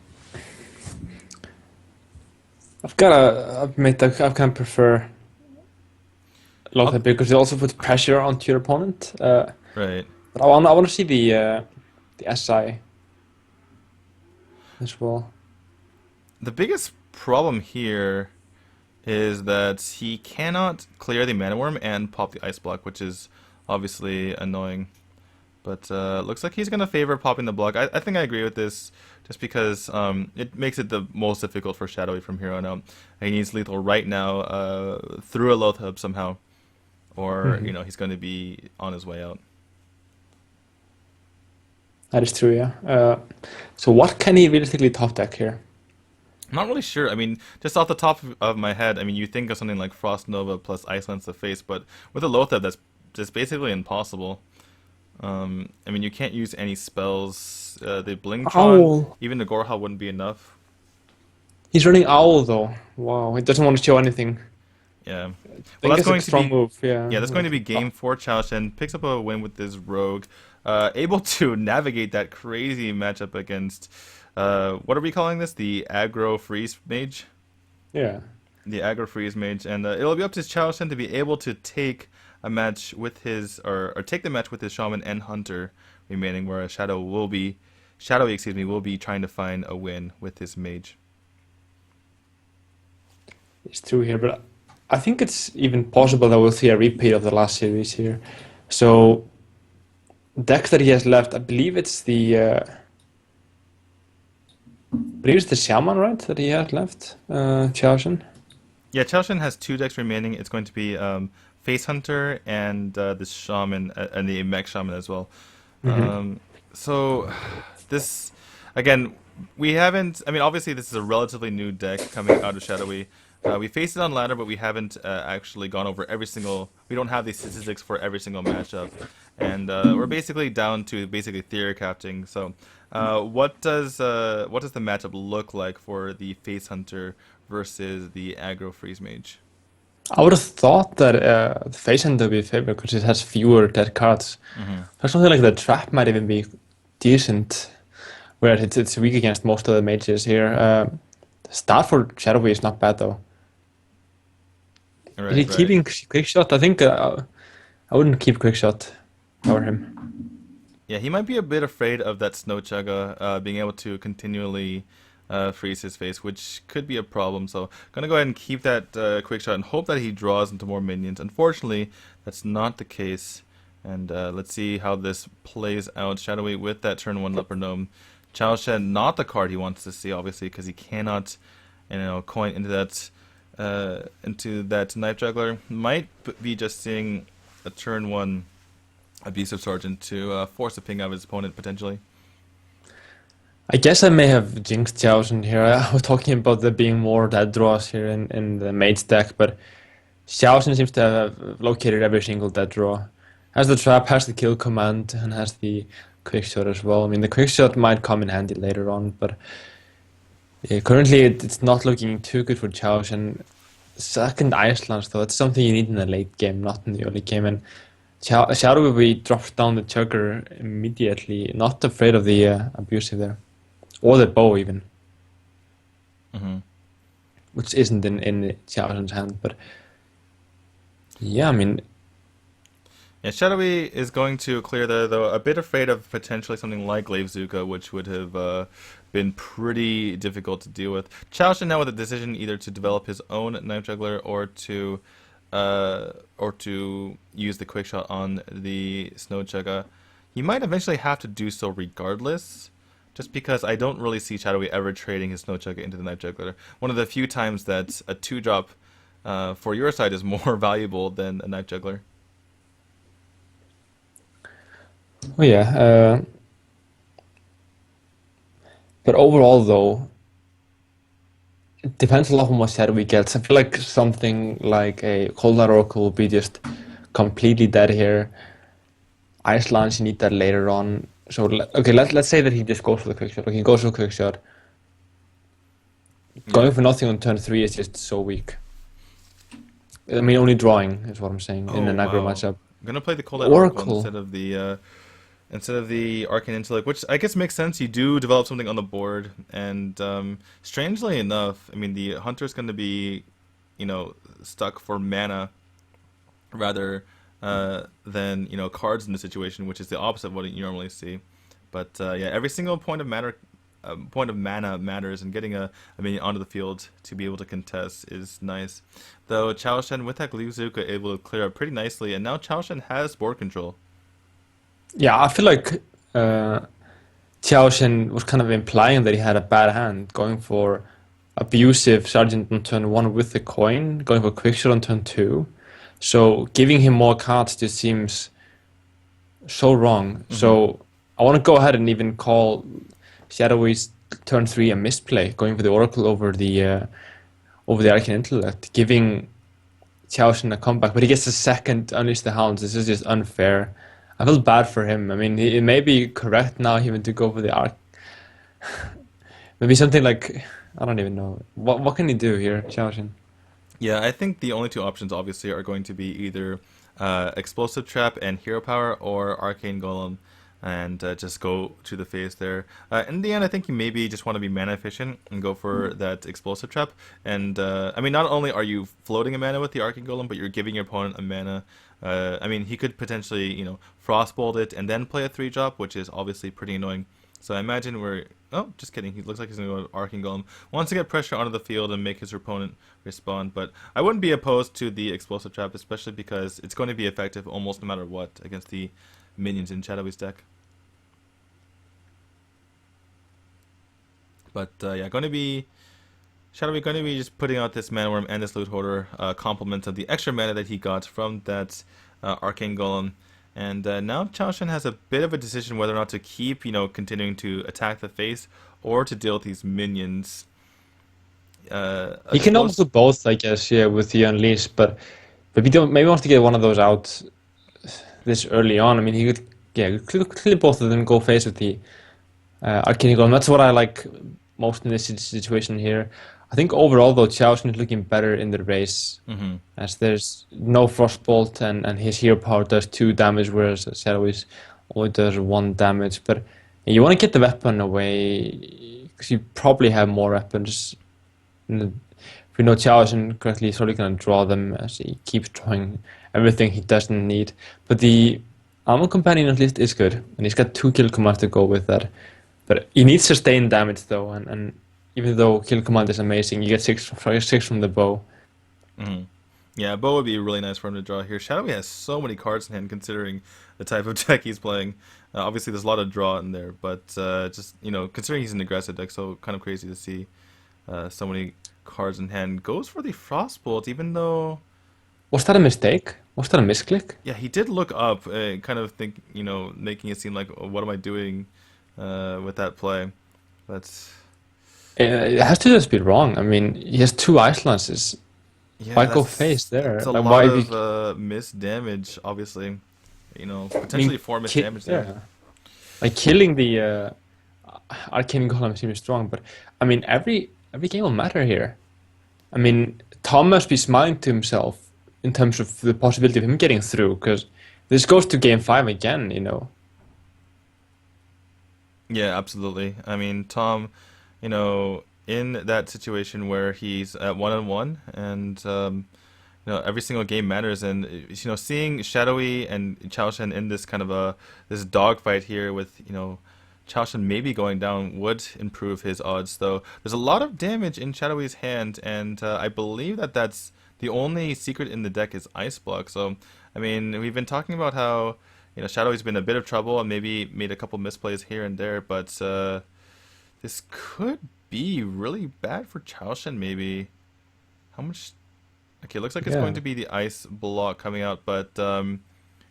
I kind of prefer Lothar because it also puts pressure onto your opponent. Right. But I want to see the SI as well. The biggest problem here is that he cannot clear the Mana Worm and pop the Ice Block, which is obviously annoying. But looks like he's going to favor popping the block. I think I agree with this, just because it makes it the most difficult for Shadowy from here on out. He needs lethal right now through a Lothab somehow, or he's going to be on his way out. That is true, yeah. So what can he realistically top deck here? I'm not really sure. I mean, just off the top of my head, I mean, you think of something like Frost Nova plus Ice Lance the face, but with a Lothab, that's just basically impossible. I mean, you can't use any spells. The Blingtron, Owl. even the Gorhal wouldn't be enough. He's running Owl though. Wow, he doesn't want to show anything. Yeah. I Well, think that's going a to strong be move. Yeah. yeah, that's going to be game 4. Chaoshen picks up a win with this Rogue, able to navigate that crazy matchup against what are we calling this? The aggro freeze mage. Yeah. The aggro freeze mage, and it'll be up to Chaoshen to be able to take a match with his or take the match with his shaman and hunter remaining, whereas Shadowy will be trying to find a win with his mage. It's true here, but I think it's even possible that we'll see a repeat of the last series here. So, deck that he has left, I believe it's the Shaman, right? That he has left, Chaoshen. Yeah, Chaoshen has 2 decks remaining. It's going to be Face Hunter and the Shaman and the Mech Shaman as well. So this again, we haven't. I mean, obviously this is a relatively new deck coming out of Shadowy. We faced it on ladder, but we haven't actually gone over every single. We don't have these statistics for every single matchup, and we're basically down to theory crafting. So, what does the matchup look like for the Face Hunter versus the Aggro Freeze Mage? I would have thought that the Face Hunter would be a favorite because it has fewer dead cards. Or something like the Trap might even be decent, where it's weak against most of the mages here. The start for Shadowy is not bad though. Right, Is he keeping quick shot? I think I wouldn't keep quick shot over him. Yeah, he might be a bit afraid of that Snow Chugga being able to continually freeze his face, which could be a problem. So, gonna go ahead and keep that quick shot and hope that he draws into more minions. Unfortunately, that's not the case. And let's see how this plays out. Shadowy with that turn 1 Leopard Gnome. Chaoshen, not the card he wants to see, obviously, because he cannot, coin into that Knife Juggler. Might be just seeing a turn 1 Abusive Sergeant to force a ping out of his opponent, potentially. I guess I may have jinxed Chaoshen here. I was talking about there being more dead draws here in the mage deck, but Chaoshen seems to have located every single dead draw. Has the trap, has the kill command, and has the quick shot as well. I mean, the quick shot might come in handy later on, but yeah, currently it's not looking too good for Chaoshen. Second Ice Lance, though, it's something you need in the late game, not in the early game. And Shadowy drops down the Chugger immediately, not afraid of the abusive there. Or the bow, even. Which isn't in Chaoshen's hand, but yeah, I mean. Yeah, Shadowy is going to clear there, though a bit afraid of potentially something like Glaive Zuka, which would have been pretty difficult to deal with. Chaoshen now with a decision either to develop his own Knife Juggler or to use the quick shot on the Snow Chugga. He might eventually have to do so regardless, just because I don't really see Shadowy ever trading his Snow Chugga into the Knife Juggler. One of the few times that a 2-drop for your side is more valuable than a Knife Juggler. Oh yeah, but overall though, it depends a lot on what Shadowy gets. I feel like something like a Coldar Oracle will be just completely dead here. Ice Lance, you need that later on. So okay, let's say that he just goes for the quick shot. Okay, he goes for the quick shot. Going for nothing on turn 3 is just so weak. I mean, only drawing is what I'm saying in Oh an aggro wow. matchup. I'm gonna play the Cold Eye Oracle Oracle. instead of the Arcane Intellect, which I guess makes sense. You do develop something on the board, and strangely enough, I mean the Hunter's gonna be, stuck for mana rather than cards in the situation, which is the opposite of what you normally see. But yeah, every single point of mana matters, and getting a minion onto the field to be able to contest is nice. Though Chaoshen with that Gluzuka able to clear up pretty nicely, and now Chaoshen has board control. Yeah, I feel like Chaoshen was kind of implying that he had a bad hand, going for abusive Sergeant on turn one with the coin, going for Quickshot on turn two. So giving him more cards just seems so wrong. Hmm. So I want to go ahead and even call Shadowy's turn three a misplay, going for the Oracle over the Arcane Intellect, giving Chaoshen a comeback, but he gets a second Unleash the Hounds. This is just unfair. I feel bad for him. I mean, it may be correct now even to go for the arc. Maybe something like I don't even know. What can he do here, Chaoshen? Yeah, I think the only two options obviously are going to be either Explosive Trap and Hero Power, or Arcane Golem, and just go to the face there. In the end, I think you maybe just want to be mana efficient and go for that Explosive Trap. And I mean, not only are you floating a mana with the Arcane Golem, but you're giving your opponent a mana. I mean, he could potentially, Frostbolt it and then play a 3-drop, which is obviously pretty annoying. So I imagine we're... Oh, just kidding. He looks like he's going to go Arcane Golem. Wants to get pressure onto the field and make his opponent respond. But I wouldn't be opposed to the Explosive Trap, especially because it's going to be effective almost no matter what against the minions in Shadowy's deck. But yeah, going to be... Shadowy going to be just putting out this Mana Worm and this Loot Hoarder, complement of the extra mana that he got from that Arcane Golem. And now Chaoshen has a bit of a decision whether or not to keep, continuing to attack the face, or to deal with these minions. He can almost Explos- do both, I guess, yeah, with the Unleash, but maybe don't maybe wants to get one of those out this early on. I mean, he could, yeah, clearly both of them go face with the Arcane Golem. That's what I like most in this situation here. I think overall, though, Chaoshen is looking better in the race, Mhm. as there's no Frostbolt, and his Hero Power does 2 damage, whereas Shadowy's only does 1 damage. But you want to get the weapon away, because you probably have more weapons. If we know Chaoshen correctly, he's probably going to draw them as he keeps drawing everything he doesn't need. But the Armor Companion at least is good, and he's got 2 kill commands to go with that. But he needs sustained damage though, and even though kill command is amazing, you get six from the bow. Mhm. Yeah, Bo would be really nice for him to draw here. Shadowy has so many cards in hand considering the type of deck he's playing. Obviously, there's a lot of draw in there, but just considering he's an aggressive deck, so kind of crazy to see so many cards in hand. Goes for the Frostbolt, even though Was that a mistake? Was that a misclick? yeah, he did look up, kind of think making it seem like, oh, what am I doing with that play? But It has to just be wrong. I mean, he has 2 ice lances. yeah, Why go face that's there? a Like, lot why? If of you, missed damage, obviously. I mean, Potentially 4 missed damage there. yeah, like killing the Arcane Golem seems strong, but I mean, every game will matter here. I mean, Tom must be smiling to himself in terms of the possibility of him getting through, because this goes to game 5 again. Yeah, absolutely. I mean, Tom, in that situation where he's at 1-on-1, and every single game matters, and seeing Shadowy and Chaoshen in this kind of this dogfight here with Chaoshen maybe going down would improve his odds. Though there's a lot of damage in Shadowy's hand, and I believe that that's the only secret in the deck is Ice Block. So I mean, we've been talking about how Shadowy's been a bit of trouble and maybe made a couple misplays here and there, but this could be really bad for Chaoshen. Maybe how much? Okay, looks like it's going Yeah, to be the ice block coming out, but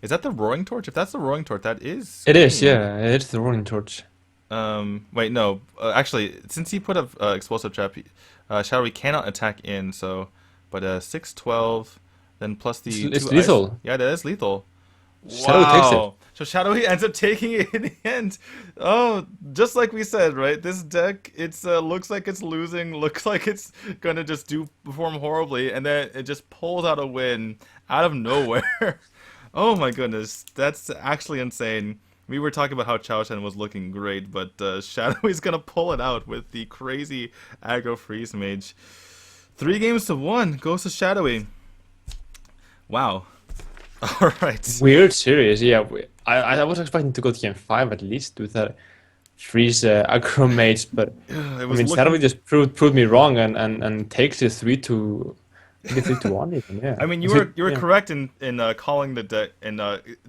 is that the Roaring Torch? If that's the Roaring Torch, that is it is. clean. Yeah, it's the Rolling Torch. Wait, no. Actually, since he put up Explosive Trap, Shadowy cannot attack in, so, but 6-12, then plus the It's 2 ice. lethal. Yeah, that is lethal. Shadow takes it. Wow. So Shadowy ends up taking it in the end. Oh, just like we said, right? This deck, it's looks like it's losing, looks like it's gonna just do perform horribly, and then it just pulls out a win out of nowhere. Oh my goodness, that's actually insane. We were talking about how Chaoshen was looking great, but Shadowy's gonna pull it out with the crazy aggro freeze mage. 3 games to 1 goes to Shadowy. Wow. All right. Weird series, yeah. I was expecting to go to game 5 at least with that freeze aggro mage, but It I was mean, Shadowy looking. just proved me wrong and takes it 3-1 even, yeah. I mean, you Is were it, you were yeah. correct in calling the deck and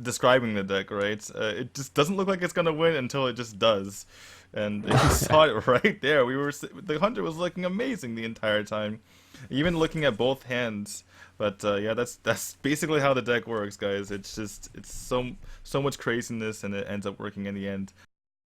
describing the deck, right? It just doesn't look like it's gonna win until it just does, and you saw it right there. The hunter was looking amazing the entire time, even looking at both hands. But yeah, that's basically how the deck works, guys. It's so much craziness, and it ends up working in the end.